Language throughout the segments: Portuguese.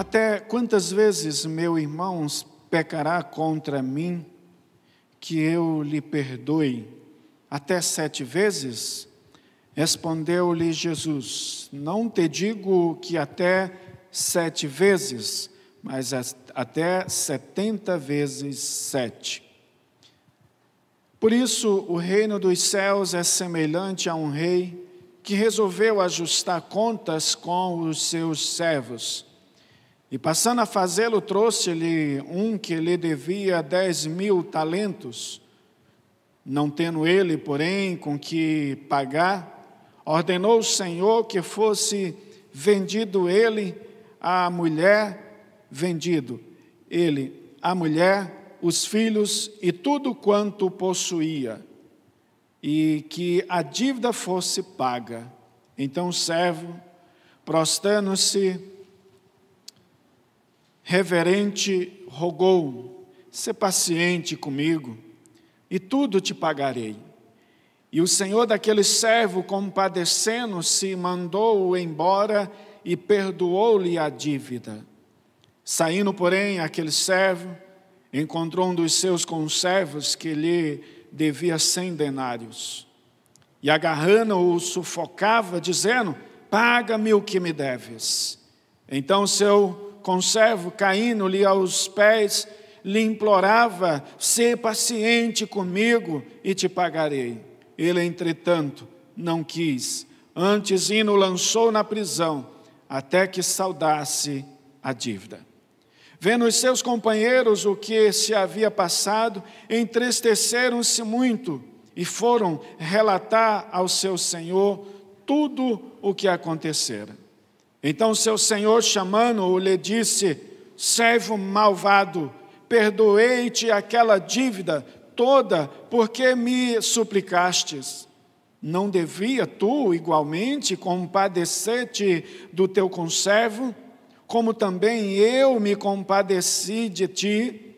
Até quantas vezes meu irmão pecará contra mim, que eu lhe perdoe? Até 7 vezes? Respondeu-lhe Jesus: não te digo que até 7 vezes, mas até 70 vezes 7. Por isso, o reino dos céus é semelhante a um rei que resolveu ajustar contas com os seus servos. E passando a fazê-lo, trouxe-lhe um que lhe devia 10.000 talentos. Não tendo ele, porém, com que pagar, ordenou o Senhor que fosse vendido ele, a mulher, os filhos e tudo quanto possuía, e que a dívida fosse paga. Então o servo, prostrando-se, reverente, rogou: sê paciente comigo, e tudo te pagarei. E o senhor daquele servo, compadecendo-se, mandou-o embora e perdoou-lhe a dívida. Saindo, porém, aquele servo encontrou um dos seus conservos que lhe devia 100 denários. E agarrando-o, sufocava, dizendo: paga-me o que me deves. Então seu conservo, caindo-lhe aos pés, lhe implorava: sê paciente comigo e te pagarei. Ele, entretanto, não quis, antes indo lançou na prisão, até que saldasse a dívida. Vendo os seus companheiros o que se havia passado, entristeceram-se muito e foram relatar ao seu senhor tudo o que acontecera. Então seu senhor, chamando-o, lhe disse: servo malvado, perdoei-te aquela dívida toda, porque me suplicastes. Não devia tu igualmente compadecer-te do teu conservo, como também eu me compadeci de ti?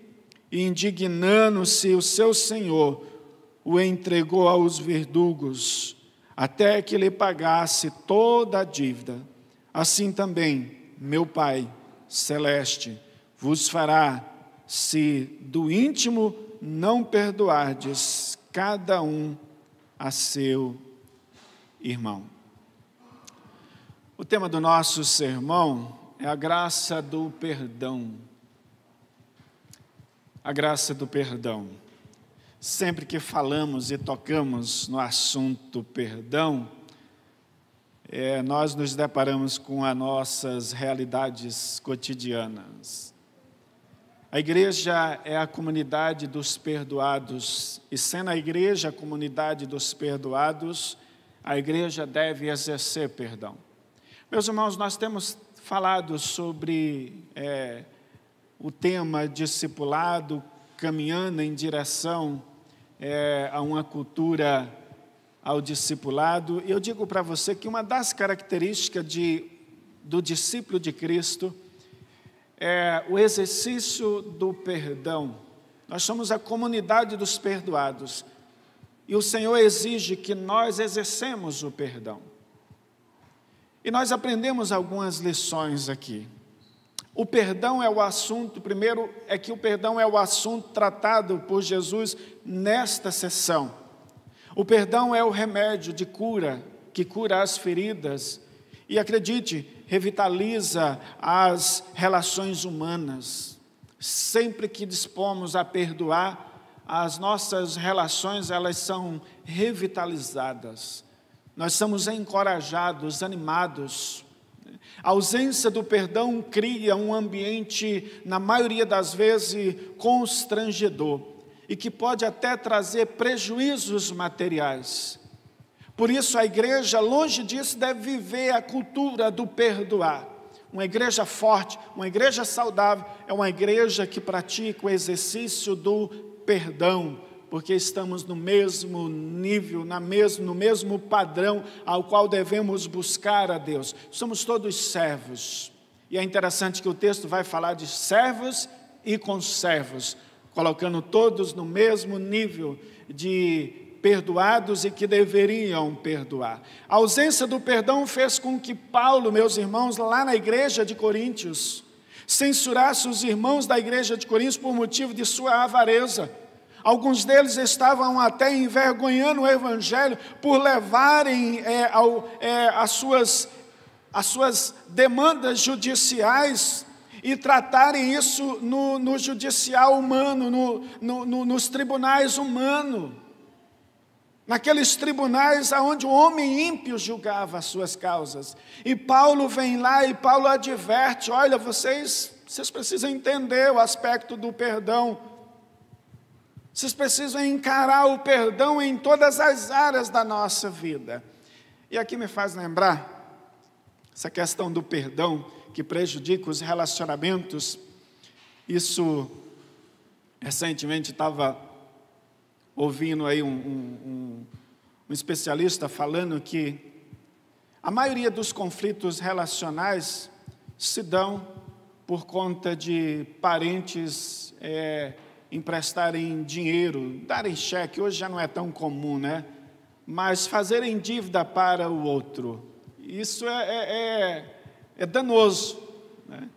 E indignando-se o seu senhor, o entregou aos verdugos, até que lhe pagasse toda a dívida. Assim também, meu Pai celeste vos fará, se do íntimo não perdoardes cada um a seu irmão. O tema do nosso sermão é a graça do perdão. A graça do perdão. Sempre que falamos e tocamos no assunto perdão, nós nos deparamos com as nossas realidades cotidianas. A igreja é a comunidade dos perdoados, e sendo a igreja a comunidade dos perdoados, a igreja deve exercer perdão. Meus irmãos, nós temos falado sobre o tema discipulado, caminhando em direção a uma cultura ao discipulado. E eu digo para você que uma das características do discípulo de Cristo é o exercício do perdão. Nós somos a comunidade dos perdoados, e o Senhor exige que nós exercemos o perdão. E nós aprendemos algumas lições aqui. O perdão é o assunto, primeiro é que o perdão é o assunto tratado por Jesus nesta sessão. O perdão é o remédio de cura, que cura as feridas e, acredite, revitaliza as relações humanas. Sempre que dispomos a perdoar, as nossas relações, elas são revitalizadas. Nós somos encorajados, animados. A ausência do perdão cria um ambiente, na maioria das vezes, constrangedor, e que pode até trazer prejuízos materiais. Por isso a igreja, longe disso, deve viver a cultura do perdoar. Uma igreja forte, uma igreja saudável, é uma igreja que pratica o exercício do perdão, porque estamos no mesmo nível, no mesmo padrão ao qual devemos buscar a Deus. Somos todos servos, e é interessante que o texto vai falar de servos e conservos, colocando todos no mesmo nível de perdoados e que deveriam perdoar. A ausência do perdão fez com que Paulo, meus irmãos, lá na igreja de Coríntios, censurasse os irmãos da igreja de Corinto por motivo de sua avareza. Alguns deles estavam até envergonhando o evangelho por levarem as suas demandas judiciais e tratarem isso no judicial humano, nos tribunais humanos. Naqueles tribunais onde o homem ímpio julgava as suas causas. E Paulo vem lá e Paulo adverte: olha, vocês precisam entender o aspecto do perdão. Vocês precisam encarar o perdão em todas as áreas da nossa vida. E aqui me faz lembrar essa questão do perdão que prejudica os relacionamentos. Isso, recentemente estava ouvindo aí um especialista falando que a maioria dos conflitos relacionais se dão por conta de parentes emprestarem dinheiro, darem cheque. Hoje já não é tão comum, né? Mas fazerem dívida para o outro. Isso é danoso, né?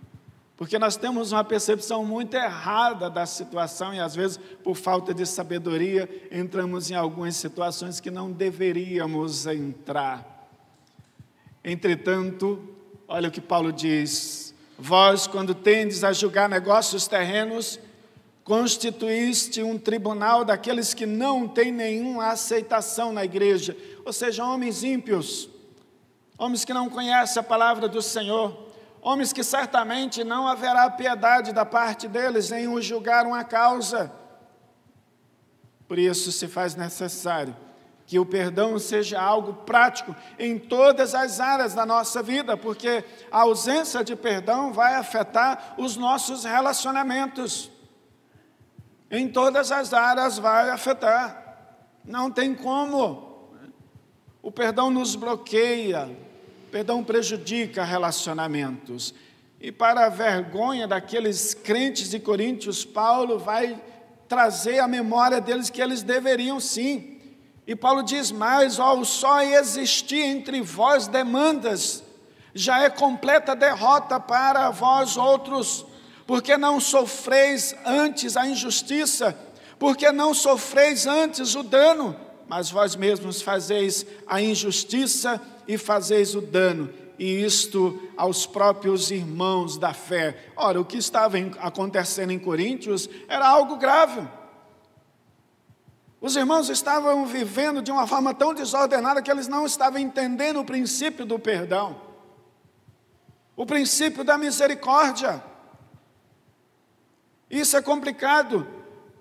Porque nós temos uma percepção muito errada da situação e, às vezes, por falta de sabedoria, entramos em algumas situações que não deveríamos entrar. Entretanto, olha o que Paulo diz: vós, quando tendes a julgar negócios terrenos, constituíste um tribunal daqueles que não têm nenhuma aceitação na igreja, ou seja, homens ímpios, homens que não conhecem a palavra do Senhor, homens que certamente não haverá piedade da parte deles em os julgar uma causa. Por isso se faz necessário que o perdão seja algo prático em todas as áreas da nossa vida, porque a ausência de perdão vai afetar os nossos relacionamentos. Em todas as áreas vai afetar. Não tem como. O perdão nos bloqueia. O perdão prejudica relacionamentos. E para a vergonha daqueles crentes de Coríntios, Paulo vai trazer à memória deles que eles deveriam sim. E Paulo diz mais: ó, só existir entre vós demandas já é completa derrota para vós outros, porque não sofreis antes a injustiça, porque não sofreis antes o dano, mas vós mesmos fazeis a injustiça e fazeis o dano, e isto aos próprios irmãos da fé. Ora, o que estava acontecendo em Coríntios era algo grave. Os irmãos estavam vivendo de uma forma tão desordenada que eles não estavam entendendo o princípio do perdão, o princípio da misericórdia. Isso é complicado,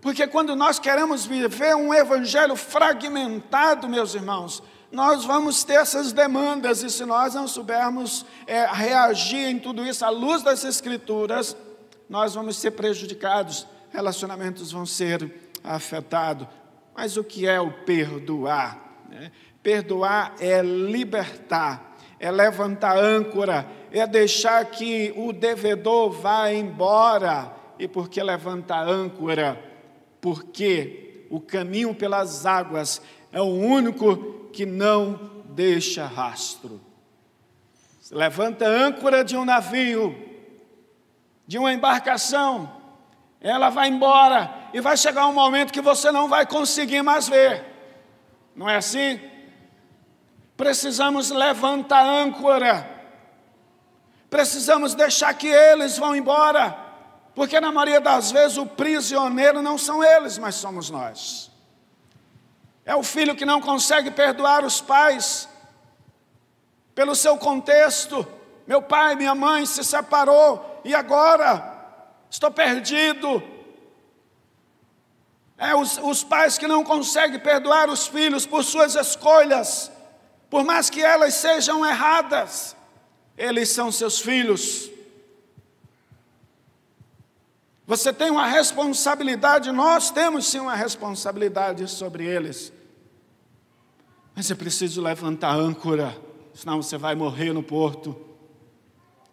porque quando nós queremos viver um evangelho fragmentado, meus irmãos, nós vamos ter essas demandas, e se nós não soubermos reagir em tudo isso à luz das Escrituras, nós vamos ser prejudicados, relacionamentos vão ser afetados. Mas o que é o perdoar? Perdoar é libertar, é levantar âncora, é deixar que o devedor vá embora. E por que levantar âncora? Porque o caminho pelas águas é o único que não deixa rastro. Levanta a âncora de um navio, de uma embarcação, ela vai embora e vai chegar um momento que você não vai conseguir mais ver. Não é assim? Precisamos levantar a âncora, precisamos deixar que eles vão embora, porque na maioria das vezes o prisioneiro não são eles, mas somos nós. É o filho que não consegue perdoar os pais pelo seu contexto. Meu pai, minha mãe se separou e agora estou perdido. Os pais que não conseguem perdoar os filhos por suas escolhas, por mais que elas sejam erradas, eles são seus filhos. Você tem uma responsabilidade, nós temos sim uma responsabilidade sobre eles. Mas é preciso levantar a âncora, senão você vai morrer no porto,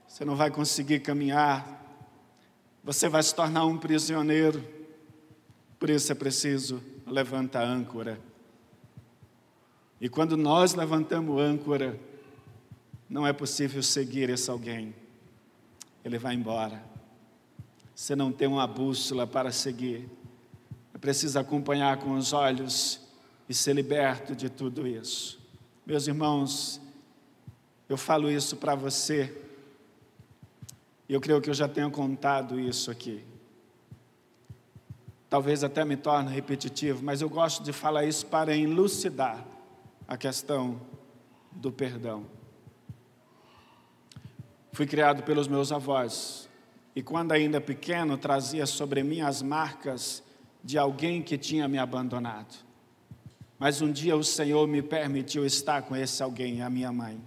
você não vai conseguir caminhar, você vai se tornar um prisioneiro. Por isso é preciso levantar a âncora. E quando nós levantamos a âncora, não é possível seguir esse alguém. Ele vai embora. você não tem uma bússola para seguir. Você precisa acompanhar com os olhos e ser liberto de tudo isso. Meus irmãos, eu falo isso para você, e eu creio que eu já tenho contado isso aqui. Talvez até me torne repetitivo, mas eu gosto de falar isso para elucidar a questão do perdão. Fui criado pelos meus avós, e quando ainda pequeno, trazia sobre mim as marcas de alguém que tinha me abandonado. Mas um dia o Senhor me permitiu estar com esse alguém, a minha mãe.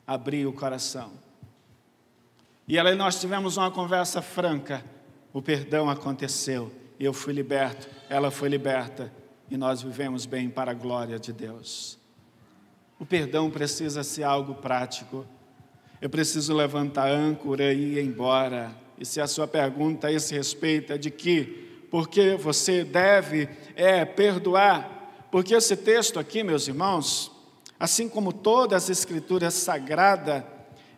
Abri o coração. E ela e nós tivemos uma conversa franca. O perdão aconteceu. Eu fui liberto, ela foi liberta. E nós vivemos bem para a glória de Deus. O perdão precisa ser algo prático. Eu preciso levantar a âncora e ir embora. E se a sua pergunta a esse respeito é de que, porque você deve perdoar? Porque esse texto aqui, meus irmãos, assim como todas as escrituras sagradas,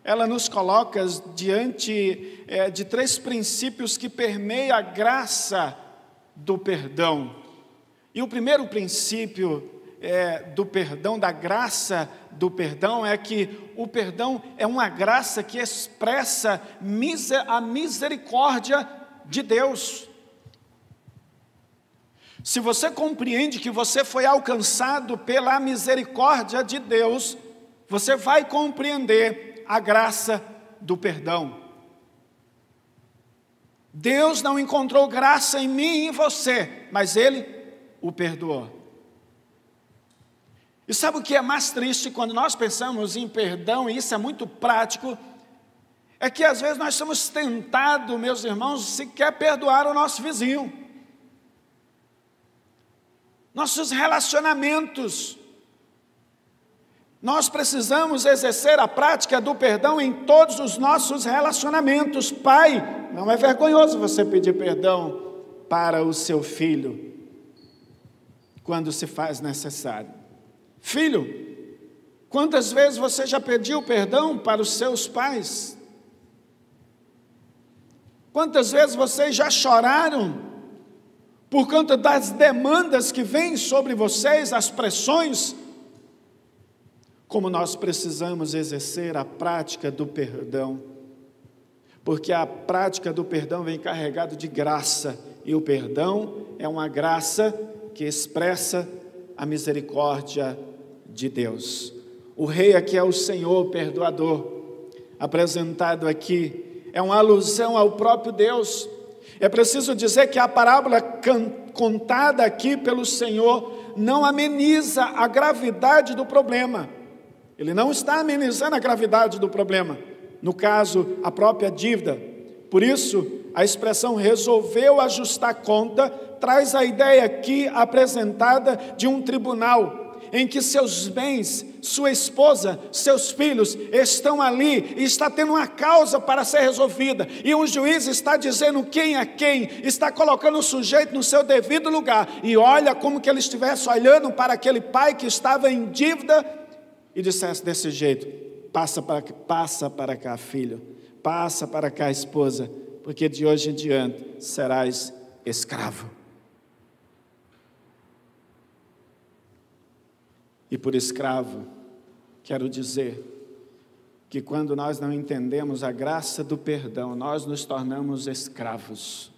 ela nos coloca diante de 3 princípios que permeiam a graça do perdão. E o primeiro princípio do perdão, da graça do perdão, é que o perdão é uma graça que expressa a misericórdia de Deus. Se você compreende que você foi alcançado pela misericórdia de Deus, você vai compreender a graça do perdão. Deus não encontrou graça em mim e em você, mas Ele o perdoou. E sabe o que é mais triste quando nós pensamos em perdão, e isso é muito prático, é que às vezes nós somos tentados, meus irmãos, sequer perdoar o nosso vizinho. Nossos relacionamentos. Nós precisamos exercer a prática do perdão em todos os nossos relacionamentos. Pai, não é vergonhoso você pedir perdão para o seu filho, quando se faz necessário. Filho, quantas vezes você já pediu perdão para os seus pais? Quantas vezes vocês já choraram por conta das demandas que vêm sobre vocês, as pressões? Como nós precisamos exercer a prática do perdão, porque a prática do perdão vem carregado de graça, e o perdão é uma graça que expressa a misericórdia de Deus. O rei aqui é o Senhor perdoador, apresentado aqui, é uma alusão ao próprio Deus. É preciso dizer que a parábola contada aqui pelo Senhor não ameniza a gravidade do problema. Ele não está amenizando a gravidade do problema. No caso, a própria dívida. Por isso, a expressão resolveu ajustar conta traz a ideia aqui apresentada de um tribunal em que seus bens, sua esposa, seus filhos estão ali e está tendo uma causa para ser resolvida, e um juiz está dizendo quem é quem, está colocando o sujeito no seu devido lugar, e olha como que ele estivesse olhando para aquele pai que estava em dívida e dissesse desse jeito: passa para cá, filho, passa para cá, esposa, porque de hoje em diante serás escravo. E por escravo, quero dizer que quando nós não entendemos a graça do perdão, nós nos tornamos escravos,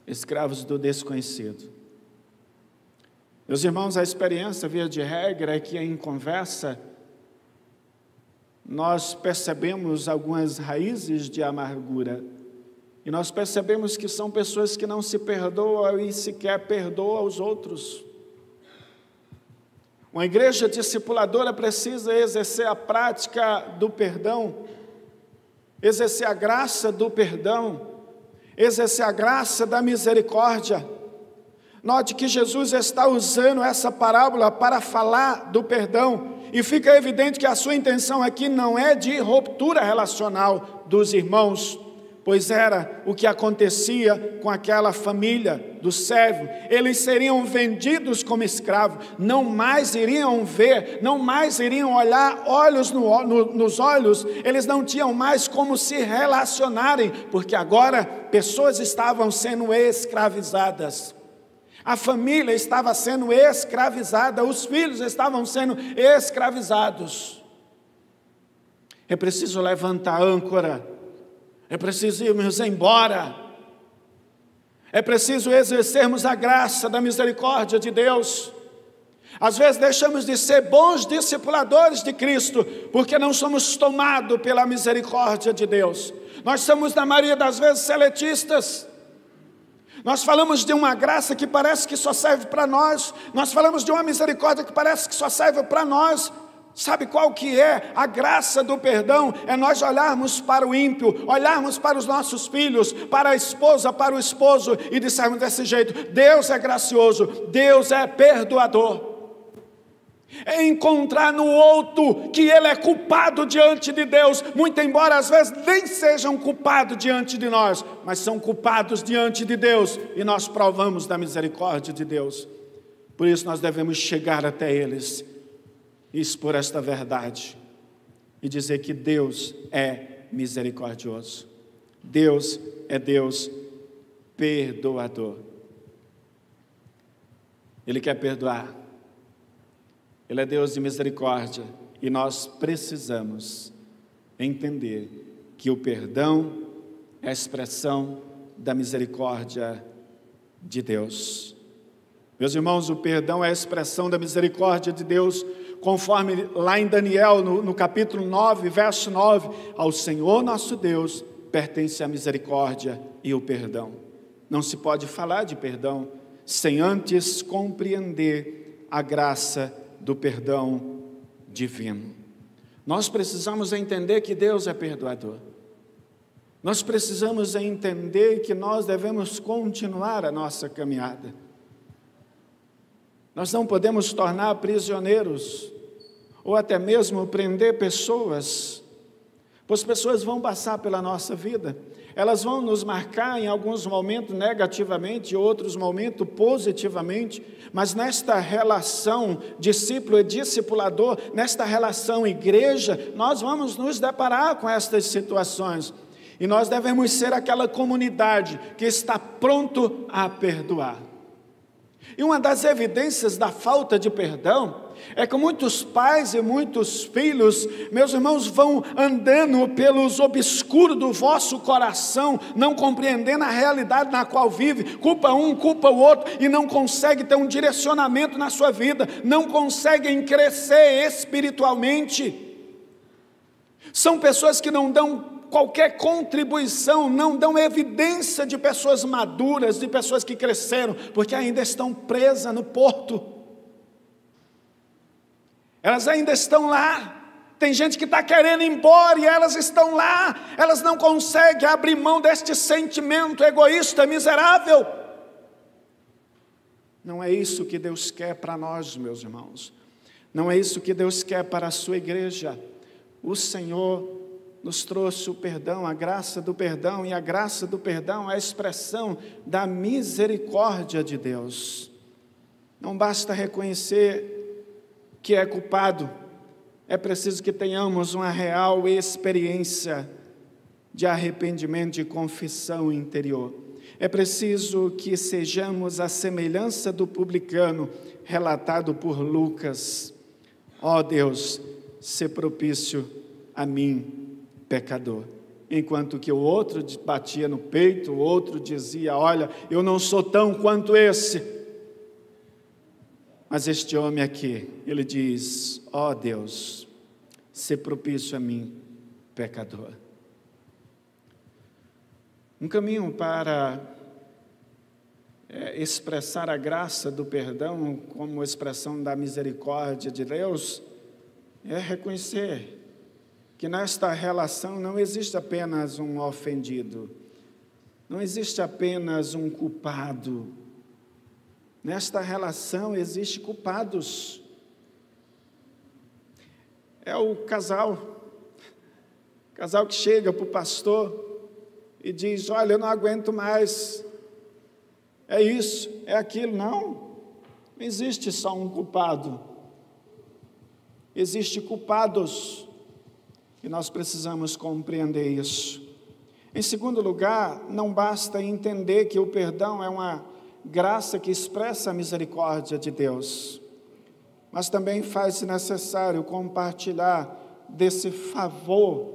escravos do desconhecido. Meus irmãos, a experiência, via de regra, é que em conversa, nós percebemos algumas raízes de amargura, e nós percebemos que são pessoas que não se perdoam e sequer perdoam aos outros. Uma igreja discipuladora precisa exercer a prática do perdão, exercer a graça do perdão, exercer a graça da misericórdia. Note que Jesus está usando essa parábola para falar do perdão, e fica evidente que a sua intenção aqui não é de ruptura relacional dos irmãos, pois era o que acontecia com aquela família do servo. Eles seriam vendidos como escravos, não mais iriam ver, não mais iriam olhar olhos nos olhos, eles não tinham mais como se relacionarem, porque agora pessoas estavam sendo escravizadas. A família estava sendo escravizada, os filhos estavam sendo escravizados. É preciso levantar a âncora, é preciso irmos embora, é preciso exercermos a graça da misericórdia de Deus. Às vezes deixamos de ser bons discipuladores de Cristo, porque não somos tomados pela misericórdia de Deus. Nós somos, na maioria das vezes, seletistas. Nós falamos de uma graça que parece que só serve para nós, nós falamos de uma misericórdia que parece que só serve para nós. Sabe qual que é a graça do perdão? É nós olharmos para o ímpio, olharmos para os nossos filhos, para a esposa, para o esposo e dissermos desse jeito: Deus é gracioso, Deus é perdoador. É encontrar no outro que ele é culpado diante de Deus, muito embora às vezes nem sejam culpados diante de nós, mas são culpados diante de Deus, e nós provamos da misericórdia de Deus. Por isso nós devemos chegar até eles e expor esta verdade e dizer que Deus é misericordioso, Deus é Deus perdoador. Ele quer perdoar, Ele é Deus de misericórdia, e nós precisamos entender que o perdão é a expressão da misericórdia de Deus. Meus irmãos, o perdão é a expressão da misericórdia de Deus, conforme lá em Daniel, no capítulo 9, verso 9, ao Senhor nosso Deus pertence a misericórdia e o perdão. Não se pode falar de perdão sem antes compreender a graça do perdão divino. Nós precisamos entender que Deus é perdoador. Nós precisamos entender que nós devemos continuar a nossa caminhada. Nós não podemos tornar prisioneiros, ou até mesmo prender pessoas, pois pessoas vão passar pela nossa vida, elas vão nos marcar em alguns momentos negativamente, em outros momentos positivamente, mas nesta relação discípulo e discipulador, nesta relação igreja, nós vamos nos deparar com estas situações, e nós devemos ser aquela comunidade que está pronto a perdoar. E uma das evidências da falta de perdão é que muitos pais e muitos filhos, meus irmãos, vão andando pelos obscuros do vosso coração, não compreendendo a realidade na qual vive, culpa um, culpa o outro, e não consegue ter um direcionamento na sua vida, não conseguem crescer espiritualmente. São pessoas que não dão qualquer contribuição, não dão evidência de pessoas maduras, de pessoas que cresceram, porque ainda estão presas no porto. Elas ainda estão lá. Tem gente que está querendo ir embora e elas estão lá. Elas não conseguem abrir mão deste sentimento egoísta, miserável. Não é isso que Deus quer para nós, meus irmãos. Não é isso que Deus quer para a sua igreja. O Senhor nos trouxe o perdão, a graça do perdão, e a graça do perdão é a expressão da misericórdia de Deus. Não basta reconhecer que é culpado, é preciso que tenhamos uma real experiência de arrependimento e confissão interior. É preciso que sejamos a semelhança do publicano relatado por Lucas. Ó Deus, sê propício a mim, pecador. Enquanto que o outro batia no peito, o outro dizia: olha, eu não sou tão quanto esse. Mas este homem aqui, ele diz: ó Deus, sê propício a mim, pecador. Um caminho para expressar a graça do perdão como expressão da misericórdia de Deus é reconhecer que nesta relação não existe apenas um ofendido, não existe apenas um culpado. Nesta relação existem culpados. É o casal que chega para o pastor e diz, olha, eu não aguento mais, é isso, é aquilo. Não existe só um culpado, existe culpados, e nós precisamos compreender isso. Em segundo lugar, não basta entender que o perdão é uma graça que expressa a misericórdia de Deus, mas também faz-se necessário compartilhar desse favor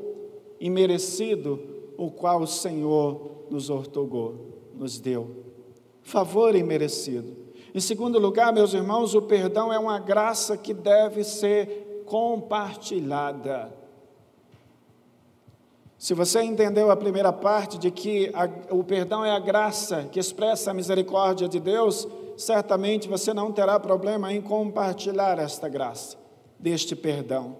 imerecido, o qual o Senhor nos outorgou, nos deu. Favor imerecido. Em segundo lugar, meus irmãos, o perdão é uma graça que deve ser compartilhada. Se você entendeu a primeira parte de que o perdão é a graça que expressa a misericórdia de Deus, certamente você não terá problema em compartilhar esta graça, deste perdão.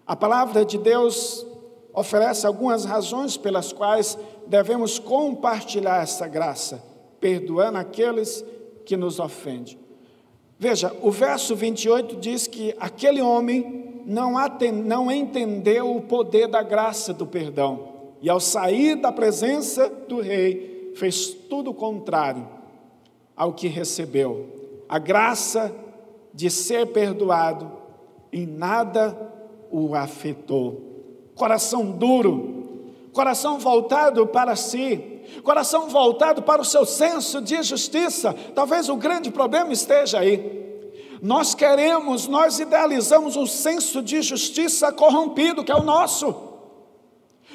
A palavra de Deus oferece algumas razões pelas quais devemos compartilhar essa graça, perdoando aqueles que nos ofendem. Veja, o verso 28 diz que aquele homem não entendeu o poder da graça do perdão, e ao sair da presença do rei, fez tudo o contrário ao que recebeu. A graça de ser perdoado em nada o afetou. Coração duro, coração voltado para si, coração voltado para o seu senso de justiça. Talvez o grande problema esteja aí. Nós idealizamos um senso de justiça corrompido, que é o nosso.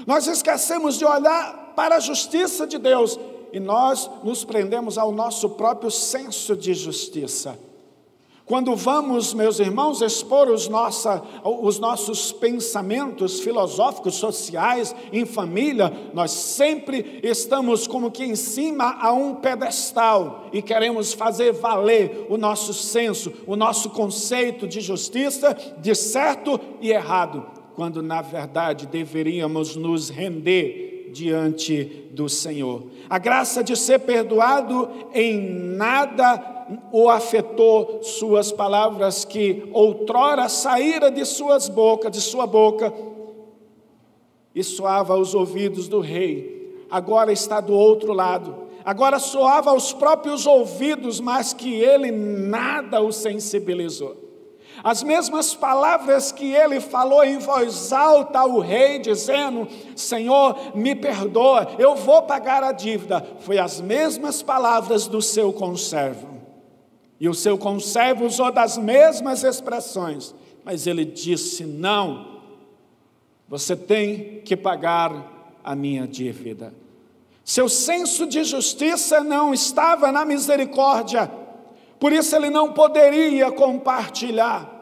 Nós esquecemos de olhar para a justiça de Deus e nós nos prendemos ao nosso próprio senso de justiça. Quando vamos, meus irmãos, expor os nossos pensamentos filosóficos, sociais, em família, nós sempre estamos como que em cima a um pedestal e queremos fazer valer o nosso senso, o nosso conceito de justiça, de certo e errado, quando na verdade deveríamos nos render diante do Senhor. A graça de ser perdoado em nada o afetou. Suas palavras que outrora saíram de sua boca, e soava aos ouvidos do rei, agora está do outro lado, agora soava aos próprios ouvidos, mas que ele nada o sensibilizou. As mesmas palavras que ele falou em voz alta ao rei, dizendo, Senhor, me perdoa, eu vou pagar a dívida, foi as mesmas palavras do seu conservo. E o seu conservo usou das mesmas expressões, mas ele disse, não, você tem que pagar a minha dívida. Seu senso de justiça não estava na misericórdia, por isso ele não poderia compartilhar.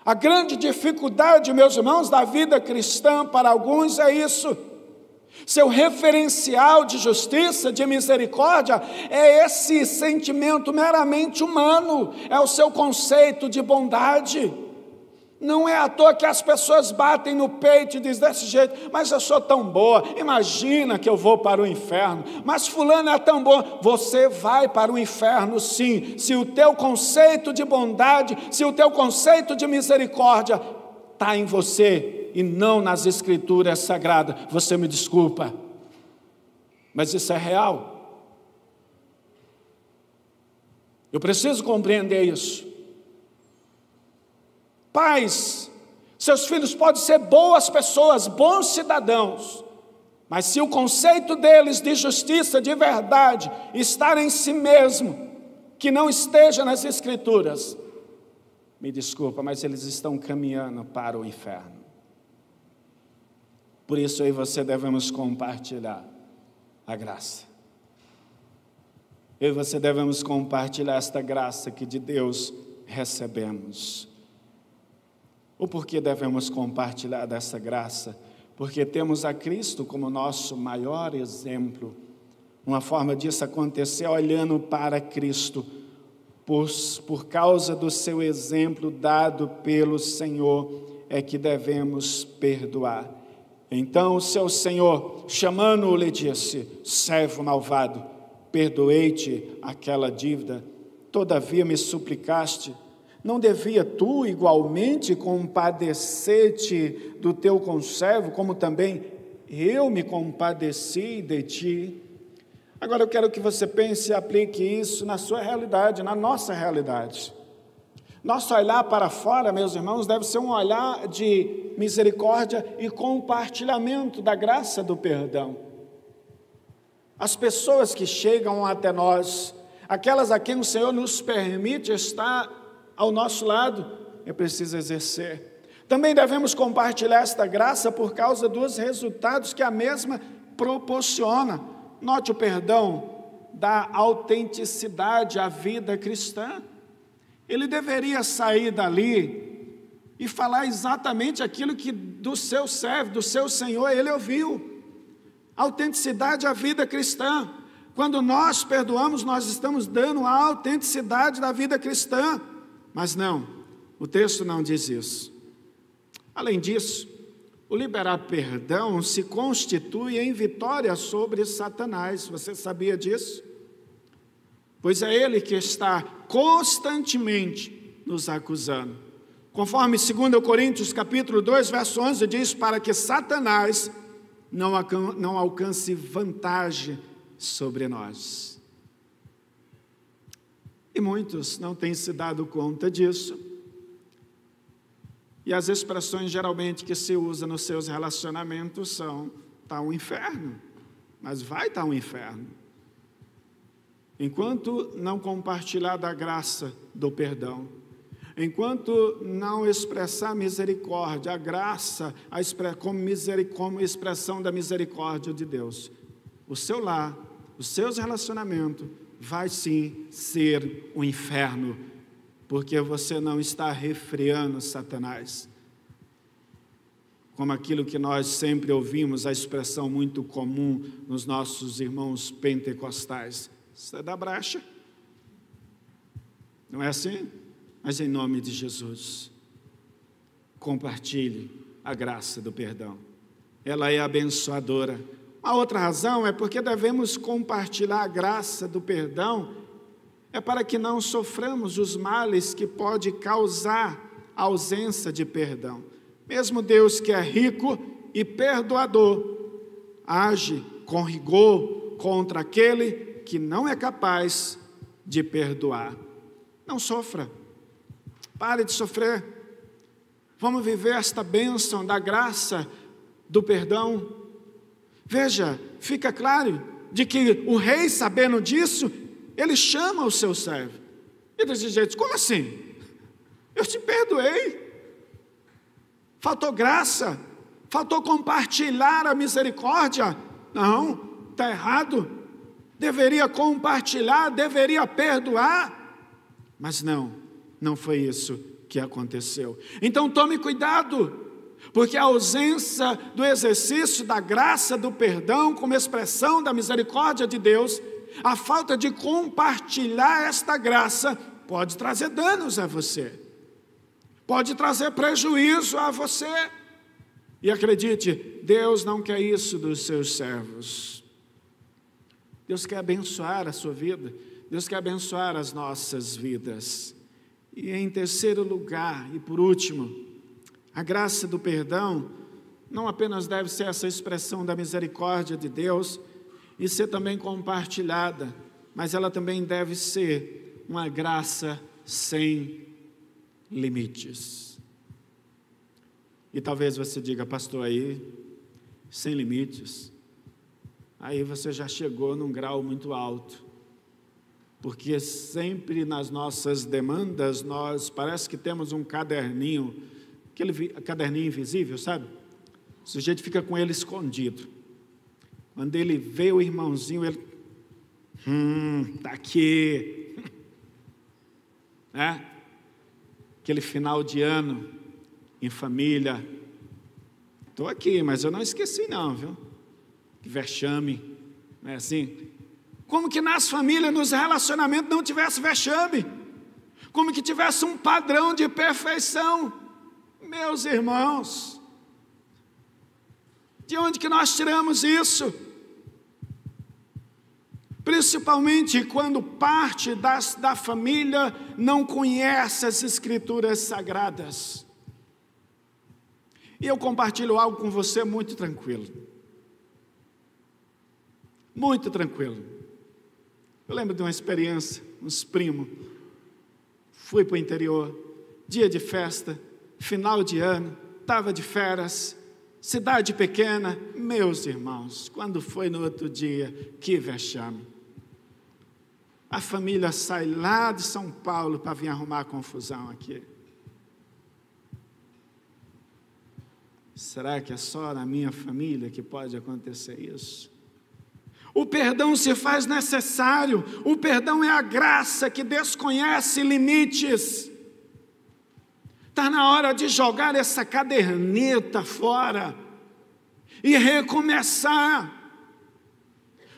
A grande dificuldade, meus irmãos, da vida cristã para alguns é isso. Seu referencial de justiça, de misericórdia, é esse sentimento meramente humano, é o seu conceito de bondade. Não é à toa que as pessoas batem no peito e dizem desse jeito, mas eu sou tão boa, imagina que eu vou para o inferno, mas fulano é tão bom. Você vai para o inferno sim, se o teu conceito de bondade, se o teu conceito de misericórdia está em você e não nas escrituras sagradas. Você me desculpa, mas isso é real. Eu preciso compreender isso. Pais, seus filhos podem ser boas pessoas, bons cidadãos, mas se o conceito deles de justiça, de verdade, estar em si mesmo, que não esteja nas escrituras, me desculpa, mas eles estão caminhando para o inferno. Por isso eu e você devemos compartilhar a graça. Eu e você devemos compartilhar esta graça que de Deus recebemos. O porquê devemos compartilhar dessa graça? Porque temos a Cristo como nosso maior exemplo. Uma forma disso acontecer olhando para Cristo, por causa do seu exemplo dado pelo Senhor, é que devemos perdoar. Então o seu Senhor, chamando-o, lhe disse, servo malvado, perdoei-te aquela dívida, todavia me suplicaste. Não devia tu igualmente compadecer-te do teu conservo, como também eu me compadeci de ti. Agora eu quero que você pense e aplique isso na sua realidade, na nossa realidade. Nosso olhar para fora, meus irmãos, deve ser um olhar de misericórdia e compartilhamento da graça do perdão. As pessoas que chegam até nós, aquelas a quem o Senhor nos permite estar ao nosso lado, é preciso exercer. Também devemos compartilhar esta graça por causa dos resultados que a mesma proporciona. Note, o perdão dá autenticidade à vida cristã. Ele deveria sair dali e falar exatamente aquilo que do seu servo, do seu Senhor, ele ouviu. Autenticidade à vida cristã. Quando nós perdoamos, nós estamos dando a autenticidade da vida cristã. Mas não, o texto não diz isso. Além disso, o liberar perdão se constitui em vitória sobre Satanás. Você sabia disso? Pois é ele que está constantemente nos acusando. Conforme 2 Coríntios capítulo 2, verso 11, diz: para que Satanás não alcance vantagem sobre nós. E muitos não têm se dado conta disso. E as expressões geralmente que se usa nos seus relacionamentos são: está um inferno, mas vai estar um inferno. Enquanto não compartilhar da graça do perdão, enquanto não expressar misericórdia, a graça como expressão da misericórdia de Deus, o seu lar, os seus relacionamentos, vai sim ser um inferno, porque você não está refreando Satanás. Como aquilo que nós sempre ouvimos, a expressão muito comum nos nossos irmãos pentecostais: isso é da brecha. Não é assim? Mas em nome de Jesus, compartilhe a graça do perdão. Ela é abençoadora. A outra razão é porque devemos compartilhar a graça do perdão, é para que não soframos os males que pode causar a ausência de perdão. Mesmo Deus, que é rico e perdoador, age com rigor contra aquele que não é capaz de perdoar. Não sofra. Pare de sofrer. Vamos viver esta bênção da graça do perdão. Veja, fica claro de que o rei, sabendo disso, ele chama o seu servo. E desse jeito: como assim? Eu te perdoei. Faltou graça? Faltou compartilhar a misericórdia? Não, está errado. Deveria compartilhar, deveria perdoar. Mas não foi isso que aconteceu. Então tome cuidado, porque a ausência do exercício da graça do perdão como expressão da misericórdia de Deus, a falta de compartilhar esta graça, pode trazer danos a você, pode trazer prejuízo a você. E acredite, Deus não quer isso dos seus servos. Deus quer abençoar a sua vida, Deus quer abençoar as nossas vidas. E em terceiro lugar, e por último, a graça do perdão não apenas deve ser essa expressão da misericórdia de Deus e ser também compartilhada, mas ela também deve ser uma graça sem limites. E talvez você diga: pastor, aí, sem limites, aí você já chegou num grau muito alto, porque sempre nas nossas demandas, nós parece que temos um caderninho, aquele caderninho invisível, sabe? O sujeito fica com ele escondido. Quando ele vê o irmãozinho, ele, tá aqui, né? Aquele final de ano, em família, estou aqui, mas eu não esqueci não, viu? Que vexame, não é assim? Como que nas famílias, nos relacionamentos não tivesse vexame? Como que tivesse um padrão de perfeição? Meus irmãos, de onde que nós tiramos isso? Principalmente quando parte da família não conhece as Escrituras Sagradas. E eu compartilho algo com você muito tranquilo. muito tranquilo. Eu lembro de uma experiência, uns primos, fui para o interior, dia de festa, final de ano, estava de férias, cidade pequena, meus irmãos, quando foi no outro dia, que vexame. A família sai lá de São Paulo para vir arrumar confusão aqui. Será que é só na minha família que pode acontecer isso? O perdão se faz necessário, o perdão é a graça que desconhece limites. Está na hora de jogar essa caderneta fora e recomeçar.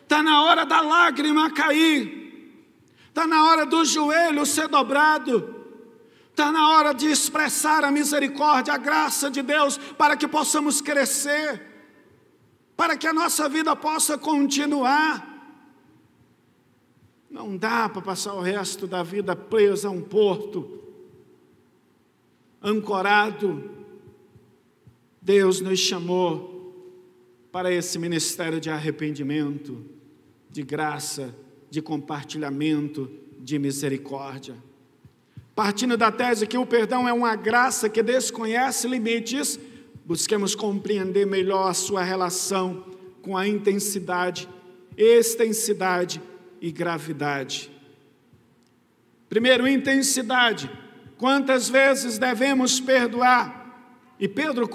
Está na hora da lágrima cair. Está na hora do joelho ser dobrado. Está na hora de expressar a misericórdia, a graça de Deus, para que possamos crescer, para que a nossa vida possa continuar. Não dá para passar o resto da vida preso a um porto, ancorado. Deus nos chamou para esse ministério de arrependimento, de graça, de compartilhamento, de misericórdia. Partindo da tese que o perdão é uma graça que desconhece limites, busquemos compreender melhor a sua relação com a intensidade, extensidade e gravidade. Primeiro, intensidade. Quantas vezes devemos perdoar? E Pedro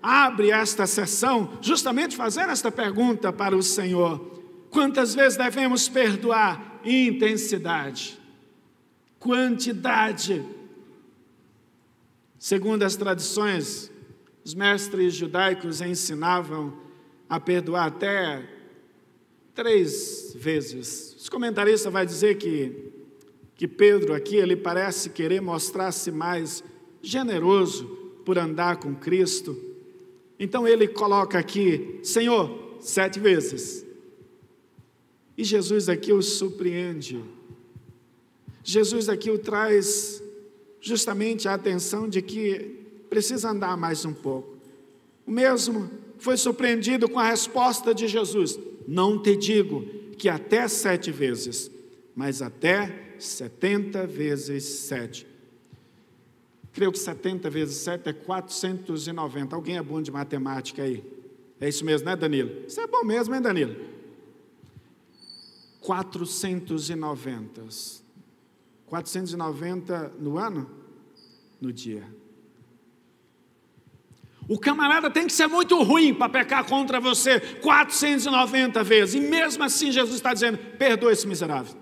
abre esta sessão justamente fazendo esta pergunta para o Senhor. Quantas vezes devemos perdoar? Intensidade. Quantidade. Segundo as tradições, os mestres judaicos ensinavam a perdoar até 3 vezes. Os comentaristas vão dizer que Pedro aqui, ele parece querer mostrar-se mais generoso por andar com Cristo. Então ele coloca aqui, Senhor, 7 vezes. E Jesus aqui o surpreende. Jesus aqui o traz justamente a atenção de que precisa andar mais um pouco. O mesmo foi surpreendido com a resposta de Jesus. Não te digo que até 7 vezes, mas até 70 vezes 7. Creio que 70 vezes 7 é 490. Alguém é bom de matemática aí? É isso mesmo, né, Danilo? Isso é bom mesmo, hein, Danilo? 490. 490 no ano? No dia. O camarada tem que ser muito ruim para pecar contra você 490 vezes. E mesmo assim Jesus está dizendo, perdoa esse miserável.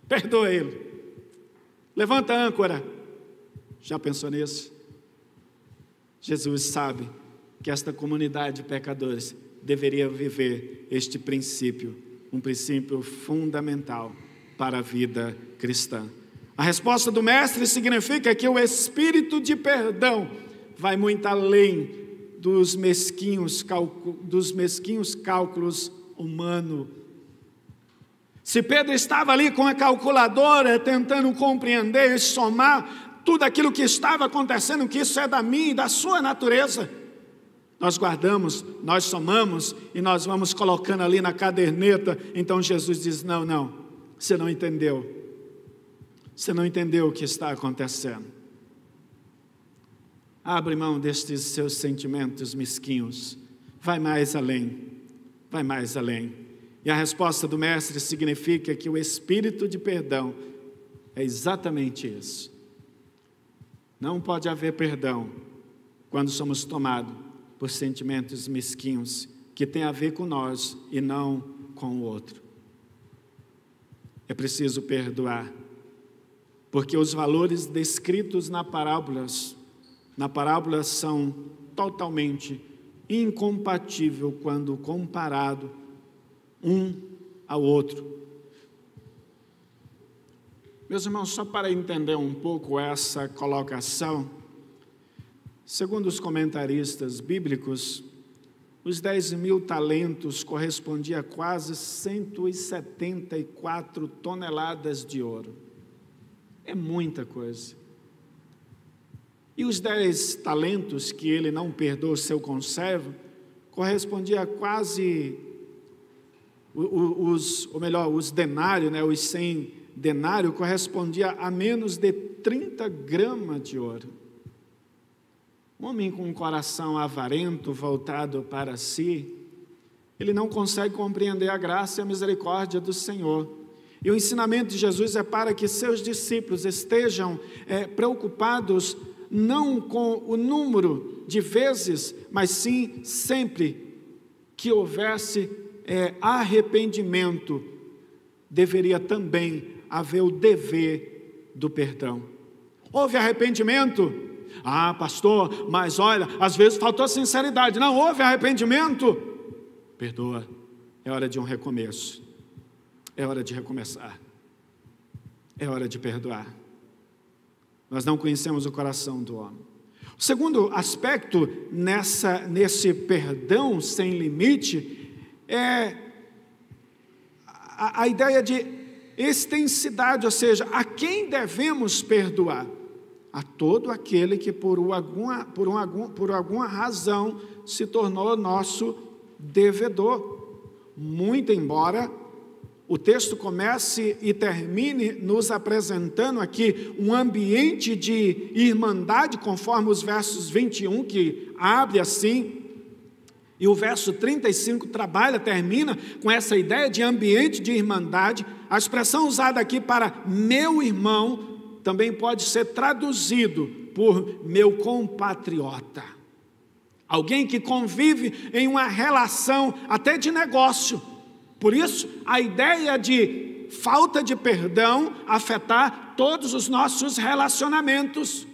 Perdoa ele. Levanta a âncora. Já pensou nisso? Jesus sabe que esta comunidade de pecadores deveria viver este princípio, um princípio fundamental para a vida cristã. A resposta do mestre significa que o espírito de perdão vai muito além dos mesquinhos cálculos humanos. Se Pedro estava ali com a calculadora tentando compreender e somar tudo aquilo que estava acontecendo, que isso é da minha e da sua natureza, nós guardamos, nós somamos e nós vamos colocando ali na caderneta. Então Jesus diz, não, você não entendeu. Você não entendeu o que está acontecendo. Abre mão destes seus sentimentos mesquinhos. Vai mais além. Vai mais além. E a resposta do mestre significa que o espírito de perdão é exatamente isso. Não pode haver perdão quando somos tomados por sentimentos mesquinhos que têm a ver com nós e não com o outro. É preciso perdoar, porque os valores descritos na parábola são totalmente incompatíveis quando comparado um ao outro. Meus irmãos, só para entender um pouco essa colocação, segundo os comentaristas bíblicos, os 10.000 talentos correspondiam a quase 174 toneladas de ouro. É muita coisa. E os 10 talentos que ele não perdoou seu conservo, correspondia a quase os denários, né, os 100 denários, correspondia a menos de 30 gramas de ouro. Um homem com um coração avarento, voltado para si, ele não consegue compreender a graça e a misericórdia do Senhor. E o ensinamento de Jesus é para que seus discípulos estejam preocupados não com o número de vezes, mas sim sempre que houvesse arrependimento, deveria também haver o dever do perdão. Houve arrependimento? Ah, pastor, mas olha, às vezes faltou sinceridade. Não houve arrependimento? Perdoa, é hora de um recomeço, é hora de recomeçar, é hora de perdoar. Nós não conhecemos o coração do homem. O segundo aspecto nesse perdão sem limite é a ideia de extensidade, ou seja, a quem devemos perdoar? A todo aquele que por alguma razão se tornou nosso devedor. Muito embora o texto comece e termine nos apresentando aqui um ambiente de irmandade, conforme os versos 21, que abre assim, e o verso 35 termina com essa ideia de ambiente de irmandade. A expressão usada aqui para meu irmão também pode ser traduzido por meu compatriota. Alguém que convive em uma relação até de negócio. Por isso, a ideia de falta de perdão afetar todos os nossos relacionamentos.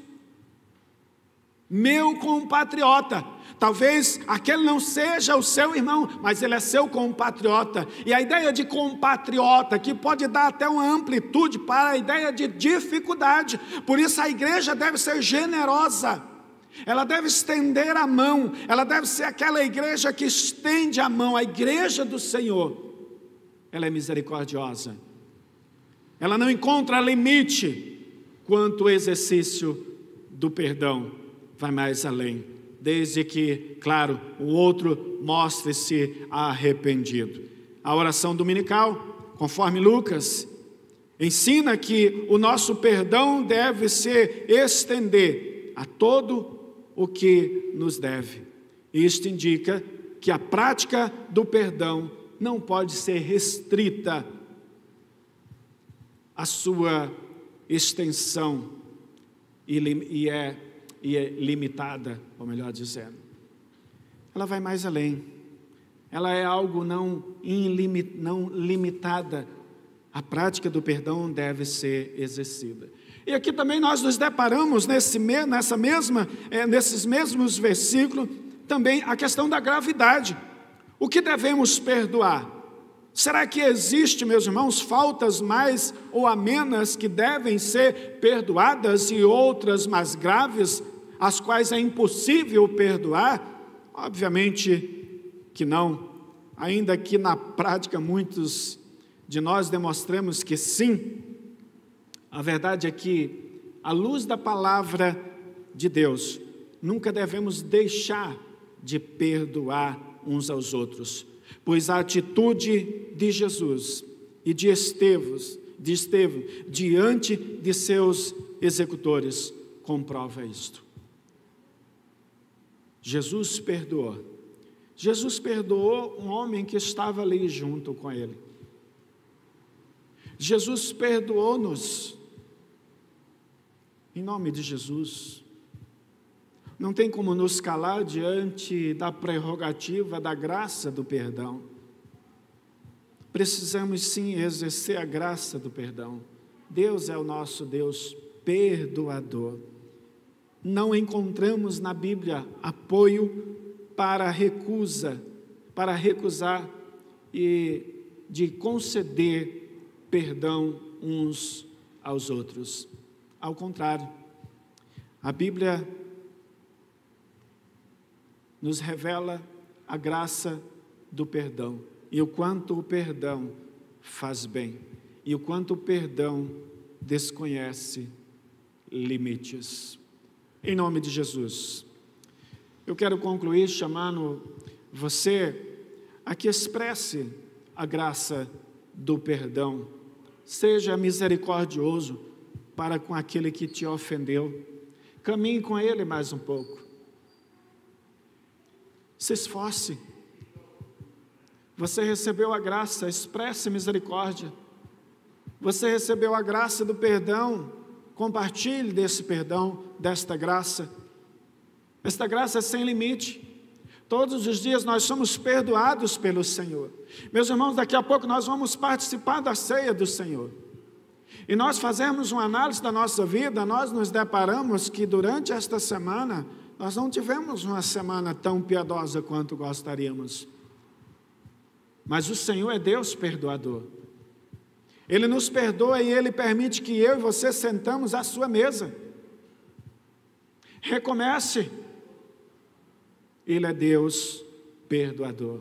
Meu compatriota. Talvez aquele não seja o seu irmão, mas ele é seu compatriota. E a ideia de compatriota, que pode dar até uma amplitude para a ideia de dificuldade. Por isso a igreja deve ser generosa. Ela deve estender a mão. Ela deve ser aquela igreja que estende a mão, a igreja do Senhor. Ela é misericordiosa. Ela não encontra limite quanto o exercício do perdão vai mais além. Desde que, claro, o outro mostre-se arrependido. A oração dominical, conforme Lucas, ensina que o nosso perdão deve se estender a todo o que nos deve. Isto indica que a prática do perdão não pode ser restrita à sua extensão e é limitada, ou melhor dizendo. Ela vai mais além. Ela é algo não limitada. A prática do perdão deve ser exercida. E aqui também nós nos deparamos nesses mesmos versículos também a questão da gravidade. O que devemos perdoar? Será que existe, meus irmãos, faltas mais ou amenas que devem ser perdoadas e outras mais graves, as quais é impossível perdoar? Obviamente que não, ainda que na prática muitos de nós demonstremos que sim. A verdade é que, à luz da palavra de Deus, nunca devemos deixar de perdoar uns aos outros, pois a atitude de Jesus e de Estevão diante de seus executores comprova isto. Jesus perdoou um homem que estava ali junto com ele. Jesus perdoou-nos em nome de Jesus. Não tem como nos calar diante da prerrogativa da graça do perdão. Precisamos sim exercer a graça do perdão. Deus é o nosso Deus perdoador. Não encontramos na Bíblia apoio para recusar e de conceder perdão uns aos outros. Ao contrário, a Bíblia nos revela a graça do perdão e o quanto o perdão faz bem e o quanto o perdão desconhece limites. Em nome de Jesus, eu quero concluir chamando você a que expresse a graça do perdão. Seja misericordioso para com aquele que te ofendeu. Caminhe com ele mais um pouco. Se esforce. Você recebeu a graça, expresse misericórdia. Você recebeu a graça do perdão, compartilhe desse perdão, desta graça. Esta graça é sem limite. Todos os dias nós somos perdoados pelo Senhor. Meus irmãos, daqui a pouco nós vamos participar da ceia do Senhor. E nós fazemos uma análise da nossa vida, nós nos deparamos que durante esta semana, nós não tivemos uma semana tão piedosa quanto gostaríamos. Mas o Senhor é Deus perdoador. Ele nos perdoa e Ele permite que eu e você sentamos à sua mesa. Recomece. Ele é Deus perdoador.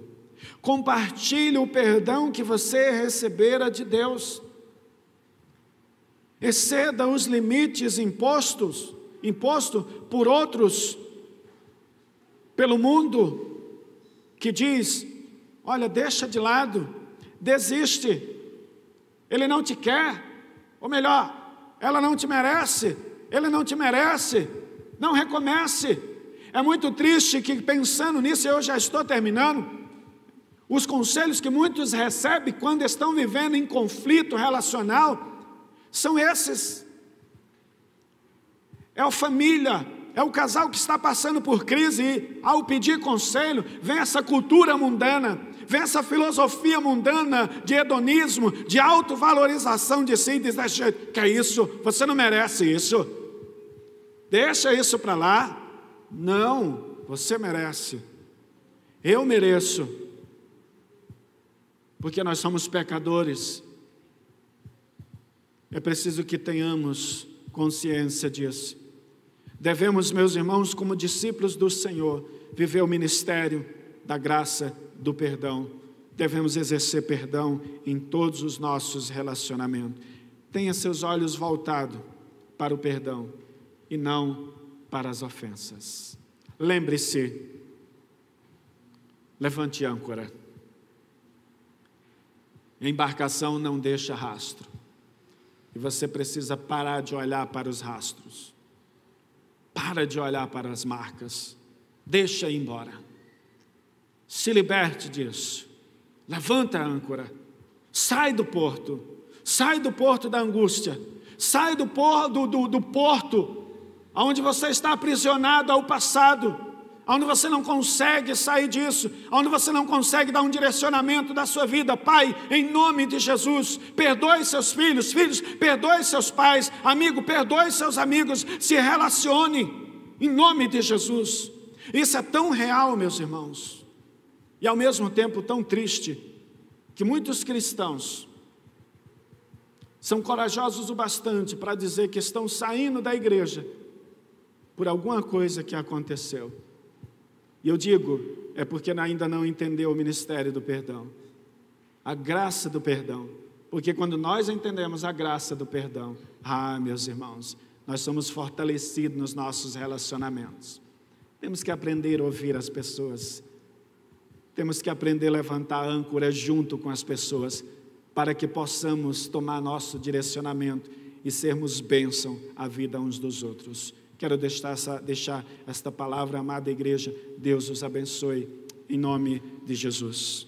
Compartilhe o perdão que você recebera de Deus. Exceda os limites imposto por outros, pelo mundo, que diz, olha, deixa de lado, desiste, ele não te quer, ou melhor, ela não te merece, ele não te merece, não recomece. É muito triste que, pensando nisso, eu já estou terminando, os conselhos que muitos recebem quando estão vivendo em conflito relacional, são esses. É a família, é o casal que está passando por crise e, ao pedir conselho, vem essa cultura mundana, vem essa filosofia mundana de hedonismo, de autovalorização de si, e diz, que é isso, você não merece isso, deixa isso para lá. Não, você merece, eu mereço, porque nós somos pecadores. É preciso que tenhamos consciência disso. Devemos, meus irmãos, como discípulos do Senhor, viver o ministério da graça do perdão. Devemos exercer perdão em todos os nossos relacionamentos. Tenha seus olhos voltados para o perdão e não para as ofensas. Lembre-se, levante âncora. A embarcação não deixa rastro. E você precisa parar de olhar para os rastros. Para de olhar para as marcas. Deixa ir embora. Se liberte disso. Levanta a âncora. Sai do porto. Sai do porto da angústia. Sai do porto onde você está aprisionado ao passado. Onde você não consegue sair disso, onde você não consegue dar um direcionamento da sua vida. Pai, em nome de Jesus, perdoe seus filhos, filhos, perdoe seus pais, amigo, perdoe seus amigos, se relacione, em nome de Jesus. Isso é tão real, meus irmãos, e ao mesmo tempo tão triste, que muitos cristãos são corajosos o bastante para dizer que estão saindo da igreja por alguma coisa que aconteceu. E eu digo, é porque ainda não entendeu o ministério do perdão, a graça do perdão, porque quando nós entendemos a graça do perdão, meus irmãos, nós somos fortalecidos nos nossos relacionamentos. Temos que aprender a ouvir as pessoas, temos que aprender a levantar a âncora junto com as pessoas, para que possamos tomar nosso direcionamento e sermos bênção à vida uns dos outros. Quero deixar esta palavra, amada igreja. Deus os abençoe, em nome de Jesus.